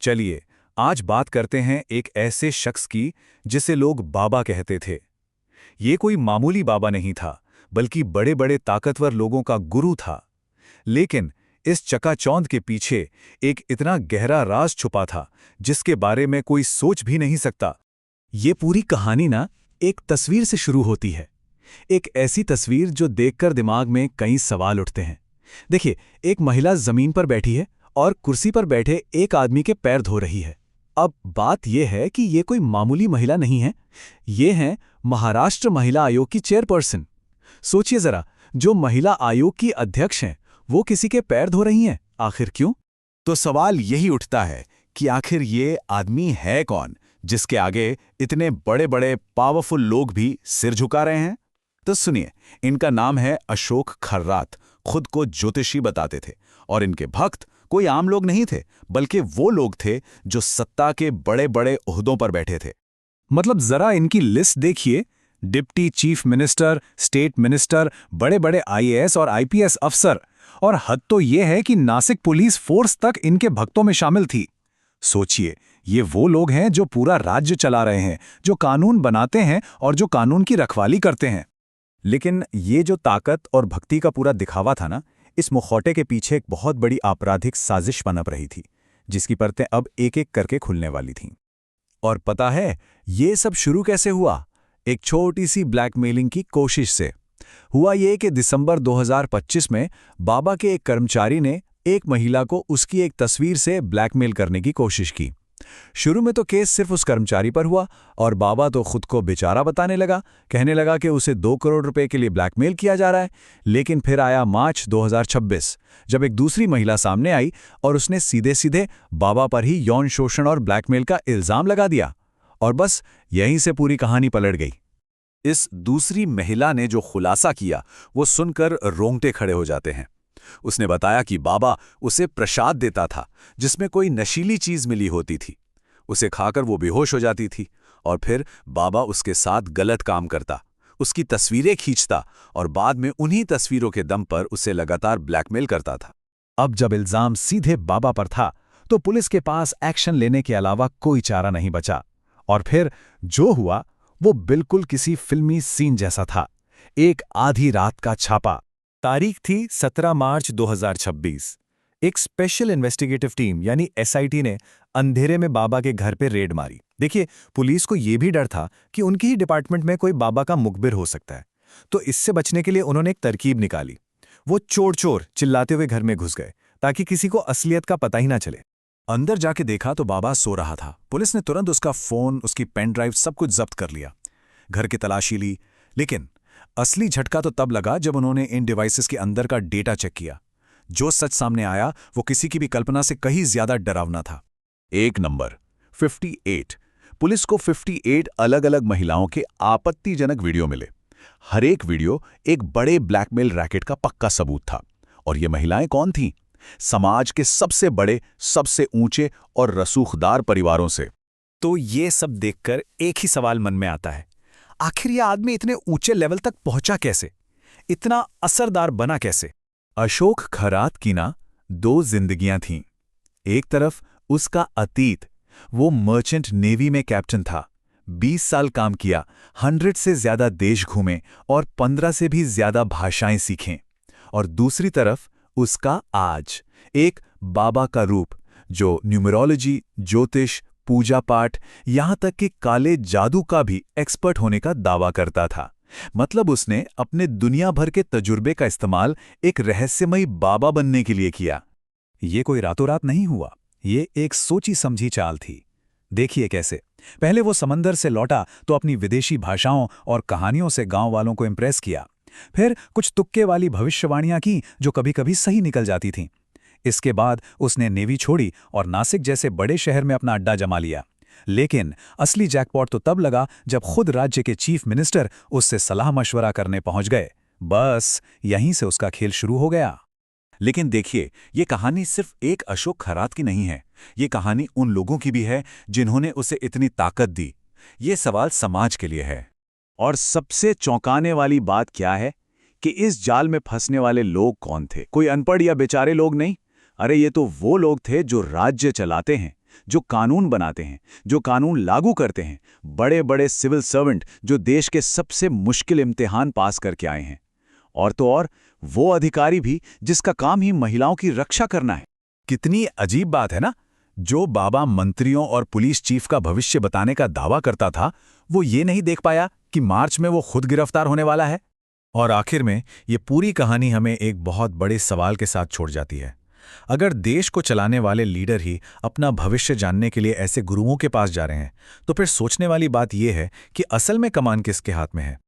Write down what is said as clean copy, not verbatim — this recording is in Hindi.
चलिए आज बात करते हैं एक ऐसे शख्स की जिसे लोग बाबा कहते थे। ये कोई मामूली बाबा नहीं था, बल्कि बड़े बड़े ताकतवर लोगों का गुरु था। लेकिन इस चकाचौंध के पीछे एक इतना गहरा राज छुपा था जिसके बारे में कोई सोच भी नहीं सकता। ये पूरी कहानी ना एक तस्वीर से शुरू होती है, एक ऐसी तस्वीर जो देखकर दिमाग में कई सवाल उठते हैं। देखिए, एक महिला जमीन पर बैठी है और कुर्सी पर बैठे एक आदमी के पैर धो रही है। अब बात यह है कि ये कोई मामूली महिला नहीं है, ये हैं महाराष्ट्र महिला आयोग की चेयरपर्सन। सोचिए जरा, जो महिला आयोग की अध्यक्ष हैं वो किसी के पैर धो रही हैं, आखिर क्यों? तो सवाल यही उठता है कि आखिर ये आदमी है कौन जिसके आगे इतने बड़े बड़े पावरफुल लोग भी सिर झुका रहे हैं। तो सुनिए, इनका नाम है अशोक खर्रात। खुद को ज्योतिषी बताते थे और इनके भक्त कोई आम लोग नहीं थे, बल्कि वो लोग थे जो सत्ता के बड़े बड़े ओहदों पर बैठे थे। मतलब जरा इनकी लिस्ट देखिए, deputy chief minister, state minister, बड़े बड़े आईएएस और आईपीएस अफसर। और हद तो ये है कि नासिक पुलिस फोर्स तक इनके भक्तों में शामिल थी। सोचिए, ये वो लोग हैं जो पूरा राज्य चला रहे हैं, जो कानून बनाते हैं और जो कानून की रखवाली करते हैं। लेकिन ये जो ताकत और भक्ति का पूरा दिखावा था ना, इस मुखौटे के पीछे एक बहुत बड़ी आपराधिक साजिश पनप रही थी, जिसकी परतें अब एक एक करके खुलने वाली थीं। और पता है ये सब शुरू कैसे हुआ? एक छोटी सी ब्लैकमेलिंग की कोशिश से। हुआ ये कि दिसंबर 2025 में बाबा के एक कर्मचारी ने एक महिला को उसकी एक तस्वीर से ब्लैकमेल करने की कोशिश की। शुरू में तो केस सिर्फ उस कर्मचारी पर हुआ और बाबा तो खुद को बेचारा बताने लगा, कहने लगा कि उसे 2 करोड़ रुपए के लिए ब्लैकमेल किया जा रहा है। लेकिन फिर आया मार्च 2026, जब एक दूसरी महिला सामने आई और उसने सीधे सीधे बाबा पर ही यौन शोषण और ब्लैकमेल का इल्जाम लगा दिया। और बस यहीं से पूरी कहानी पलट गई। इस दूसरी महिला ने जो खुलासा किया वो सुनकर रोंगटे खड़े हो जाते हैं। उसने बताया कि बाबा उसे प्रसाद देता था जिसमें कोई नशीली चीज मिली होती थी। उसे खाकर वो बेहोश हो जाती थी और फिर बाबा उसके साथ गलत काम करता, उसकी तस्वीरें खींचता और बाद में उन्हीं तस्वीरों के दम पर उसे लगातार ब्लैकमेल करता था। अब जब इल्जाम सीधे बाबा पर था तो पुलिस के पास एक्शन लेने के अलावा कोई चारा नहीं बचा। और फिर जो हुआ वो बिल्कुल किसी फिल्मी सीन जैसा था। एक आधी रात का छापा। तारीख थी 17 मार्च 2026। एक स्पेशल इन्वेस्टिगेटिव टीम यानी एसआईटी ने अंधेरे में बाबा के घर पे रेड मारी। देखिए, पुलिस को यह भी डर था कि उनकी ही डिपार्टमेंट में कोई बाबा का मुखबिर हो सकता है, तो इससे बचने के लिए उन्होंने एक तरकीब निकाली। वो चोर चोर चिल्लाते हुए घर में घुस गए ताकि किसी को असलियत का पता ही ना चले। अंदर जाके देखा तो बाबा सो रहा था। पुलिस ने तुरंत उसका फोन, उसकी पेन ड्राइव सब कुछ जब्त कर लिया। घर की तलाशी ली, लेकिन असली झटका तो तब लगा जब उन्होंने इन डिवाइसेस के अंदर का डेटा चेक किया। जो सच सामने आया वो किसी की भी कल्पना से कहीं ज्यादा डरावना था। एक नंबर 58। पुलिस को 58 अलग अलग महिलाओं के आपत्तिजनक वीडियो मिले। हर एक वीडियो एक बड़े ब्लैकमेल रैकेट का पक्का सबूत था। और ये महिलाएं कौन थीं? समाज के सबसे बड़े, सबसे ऊंचे और रसूखदार परिवारों से। तो ये सब देखकर एक ही सवाल मन में आता है, आखिर ये आदमी इतने ऊंचे लेवल तक पहुंचा कैसे? इतना असरदार बना कैसे? अशोक खरात की ना 2 जिंदगियां थीं। एक तरफ उसका अतीत, वो मर्चेंट नेवी में कैप्टन था, 20 साल काम किया, 100 से ज्यादा देश घूमे और 15 से भी ज्यादा भाषाएं सीखें। और दूसरी तरफ उसका आज, एक बाबा का रूप जो न्यूमरोलॉजी, ज्योतिष, पूजा पाठ, यहां तक कि काले जादू का भी एक्सपर्ट होने का दावा करता था। मतलब उसने अपने दुनिया भर के तजुर्बे का इस्तेमाल एक रहस्यमयी बाबा बनने के लिए किया। ये कोई रातों रात नहीं हुआ, ये एक सोची समझी चाल थी। देखिए कैसे। पहले वो समंदर से लौटा तो अपनी विदेशी भाषाओं और कहानियों से गांव वालों को इम्प्रेस किया। फिर कुछ तुक्के वाली भविष्यवाणियां की जो कभी कभी सही निकल जाती थीं। इसके बाद उसने नेवी छोड़ी और नासिक जैसे बड़े शहर में अपना अड्डा जमा लिया। लेकिन असली जैकपॉट तो तब लगा जब खुद राज्य के चीफ मिनिस्टर उससे सलाह मशवरा करने पहुंच गए। बस यहीं से उसका खेल शुरू हो गया। लेकिन देखिए, ये कहानी सिर्फ एक अशोक खरात की नहीं है। ये कहानी उन लोगों की भी है जिन्होंने उसे इतनी ताकत दी। ये सवाल समाज के लिए है। और सबसे चौंकाने वाली बात क्या है कि इस जाल में फंसने वाले लोग कौन थे? कोई अनपढ़ या बेचारे लोग नहीं। अरे ये तो वो लोग थे जो राज्य चलाते हैं, जो कानून बनाते हैं, जो कानून लागू करते हैं, बड़े बड़े सिविल सर्वेंट जो देश के सबसे मुश्किल इम्तिहान पास करके आए हैं। और तो और वो अधिकारी भी जिसका काम ही महिलाओं की रक्षा करना है। कितनी अजीब बात है ना। जो बाबा मंत्रियों और पुलिस चीफ का भविष्य बताने का दावा करता था, वो ये नहीं देख पाया कि मार्च में वो खुद गिरफ्तार होने वाला है। और आखिर में ये पूरी कहानी हमें एक बहुत बड़े सवाल के साथ छोड़ जाती है। अगर देश को चलाने वाले लीडर ही अपना भविष्य जानने के लिए ऐसे गुरुओं के पास जा रहे हैं, तो फिर सोचने वाली बात यह है कि असल में कमान किसके हाथ में है।